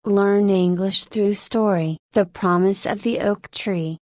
Learn English through story. The Promise of the Oak Tree.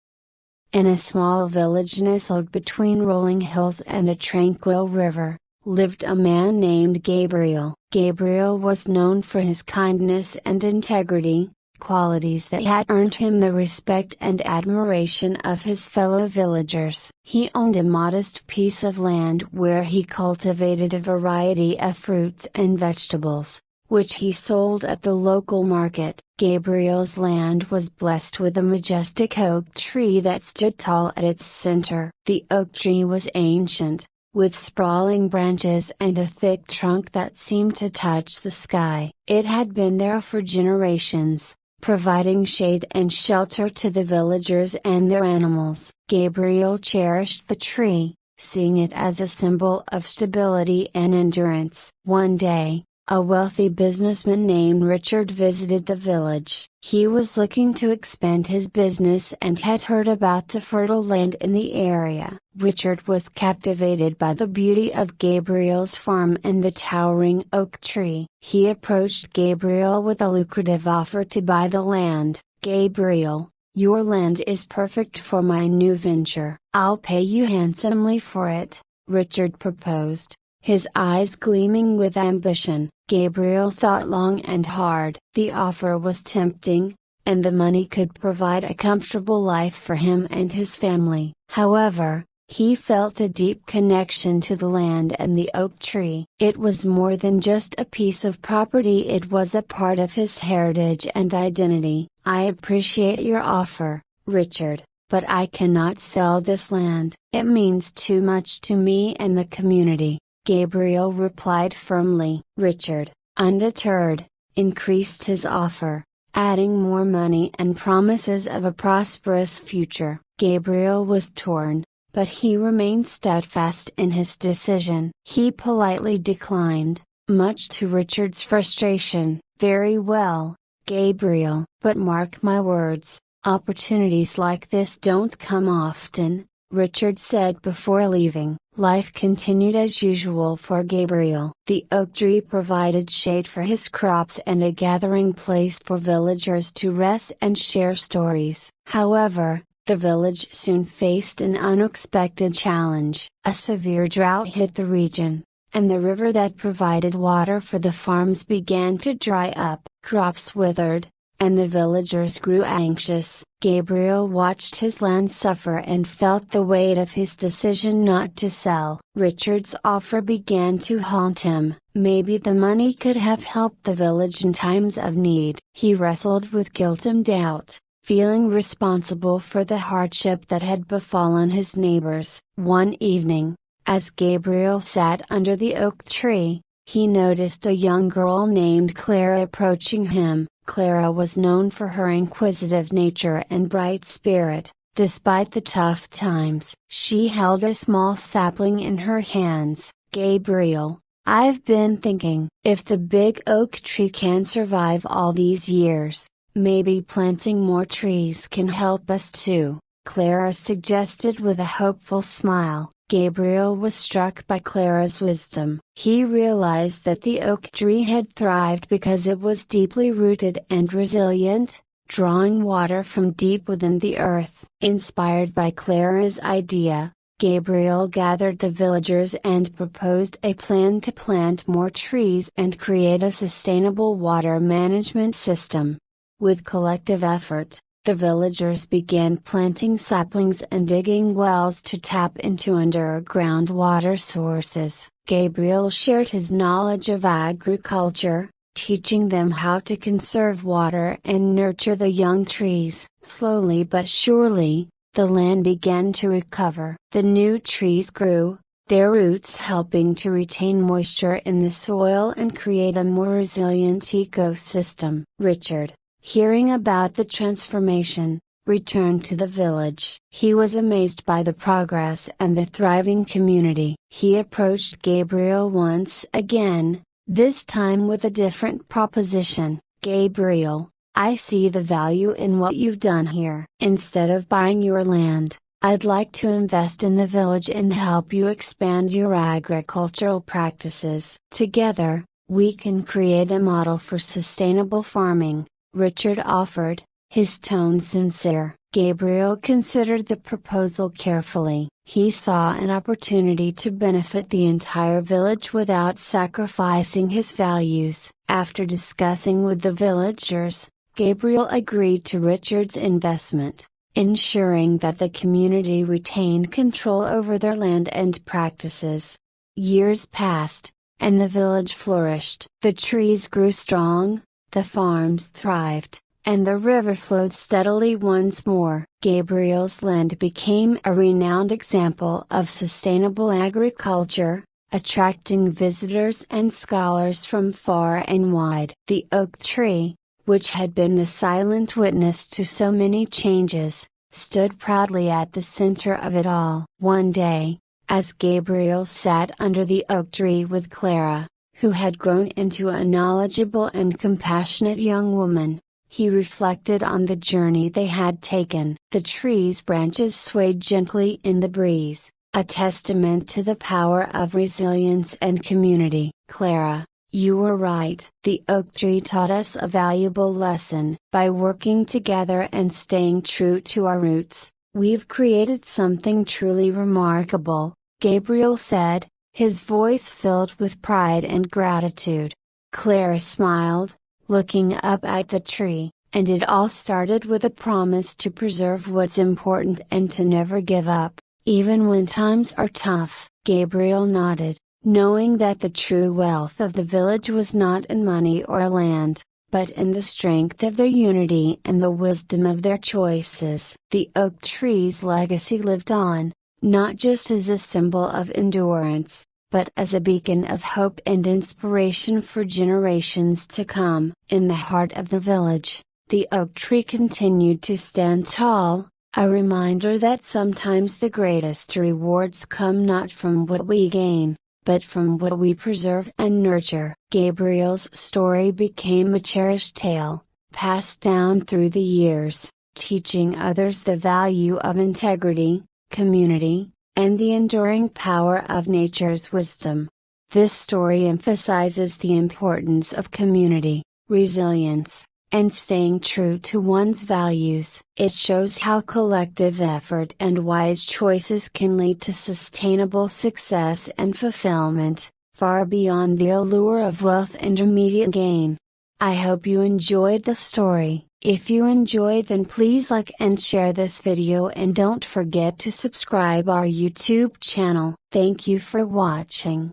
In a small village nestled between rolling hills and a tranquil river, lived a man named Gabriel. Gabriel was known for his kindness and integrity, qualities that had earned him the respect and admiration of his fellow villagers. He owned a modest piece of land where he cultivated a variety of fruits and vegetables, which he sold at the local market. Gabriel's land was blessed with a majestic oak tree that stood tall at its center. The oak tree was ancient, with sprawling branches and a thick trunk that seemed to touch the sky. It had been there for generations, providing shade and shelter to the villagers and their animals. Gabriel cherished the tree, seeing it as a symbol of stability and endurance. One day, a wealthy businessman named Richard visited the village. He was looking to expand his business and had heard about the fertile land in the area. Richard was captivated by the beauty of Gabriel's farm and the towering oak tree. He approached Gabriel with a lucrative offer to buy the land. "Gabriel, your land is perfect for my new venture. I'll pay you handsomely for it," Richard proposed, his eyes gleaming with ambition. Gabriel thought long and hard. The offer was tempting, and the money could provide a comfortable life for him and his family. However, he felt a deep connection to the land and the oak tree. It was more than just a piece of property, it was a part of his heritage and identity. "I appreciate your offer, Richard, but I cannot sell this land. It means too much to me and the community," Gabriel replied firmly. Richard, undeterred, increased his offer, adding more money and promises of a prosperous future. Gabriel was torn, but he remained steadfast in his decision. He politely declined, much to Richard's frustration. "Very well, Gabriel, but mark my words, opportunities like this don't come often," Richard said before leaving. Life continued as usual for Gabriel. The oak tree provided shade for his crops and a gathering place for villagers to rest and share stories. However, the village soon faced an unexpected challenge. A severe drought hit the region, and the river that provided water for the farms began to dry up. Crops withered, and the villagers grew anxious. Gabriel watched his land suffer and felt the weight of his decision not to sell. Richard's offer began to haunt him. Maybe the money could have helped the village in times of need. He wrestled with guilt and doubt, feeling responsible for the hardship that had befallen his neighbors. One evening, as Gabriel sat under the oak tree, he noticed a young girl named Clara approaching him. Clara was known for her inquisitive nature and bright spirit. Despite the tough times, she held a small sapling in her hands. "Gabriel, I've been thinking, if the big oak tree can survive all these years, maybe planting more trees can help us too," Clara suggested with a hopeful smile. Gabriel was struck by Clara's wisdom. He realized that the oak tree had thrived because it was deeply rooted and resilient, drawing water from deep within the earth. Inspired by Clara's idea, Gabriel gathered the villagers and proposed a plan to plant more trees and create a sustainable water management system. With collective effort, the villagers began planting saplings and digging wells to tap into underground water sources. Gabriel shared his knowledge of agriculture, teaching them how to conserve water and nurture the young trees. Slowly but surely, the land began to recover. The new trees grew, their roots helping to retain moisture in the soil and create a more resilient ecosystem. Richard, hearing about the transformation, returned to the village. He was amazed by the progress and the thriving community. He approached Gabriel once again, this time with a different proposition. "Gabriel, I see the value in what you've done here. Instead of buying your land, I'd like to invest in the village and help you expand your agricultural practices. Together, we can create a model for sustainable farming, Richard offered, his tone sincere. Gabriel considered the proposal carefully. He saw an opportunity to benefit the entire village without sacrificing his values. After discussing with the villagers, Gabriel agreed to Richard's investment, ensuring that the community retained control over their land and practices. Years passed, and the village flourished. The trees grew strong, the farms thrived, and the river flowed steadily once more. Gabriel's land became a renowned example of sustainable agriculture, attracting visitors and scholars from far and wide. The oak tree, which had been the silent witness to so many changes, stood proudly at the center of it all. One day, as Gabriel sat under the oak tree with Clara, who had grown into a knowledgeable and compassionate young woman, he reflected on the journey they had taken. The tree's branches swayed gently in the breeze, a testament to the power of resilience and community. Clara, you were right. The oak tree taught us a valuable lesson. By working together and staying true to our roots, we've created something truly remarkable, Gabriel said, his voice filled with pride and gratitude. Clara smiled, looking up at the tree, and it all started with a promise to preserve what's important and to never give up, even when times are tough. Gabriel nodded, knowing that the true wealth of the village was not in money or land, but in the strength of their unity and the wisdom of their choices. The oak tree's legacy lived on, not just as a symbol of endurance, but as a beacon of hope and inspiration for generations to come. In the heart of the village, the oak tree continued to stand tall, a reminder that sometimes the greatest rewards come not from what we gain, but from what we preserve and nurture. Gabriel's story became a cherished tale, passed down through the years, teaching others the value of integrity, community, and the enduring power of nature's wisdom. This story emphasizes the importance of community, resilience, and staying true to one's values. It shows how collective effort and wise choices can lead to sustainable success and fulfillment, far beyond the allure of wealth and immediate gain. I hope you enjoyed the story. If you enjoyed, then please like and share this video, and don't forget to subscribe our YouTube channel. Thank you for watching.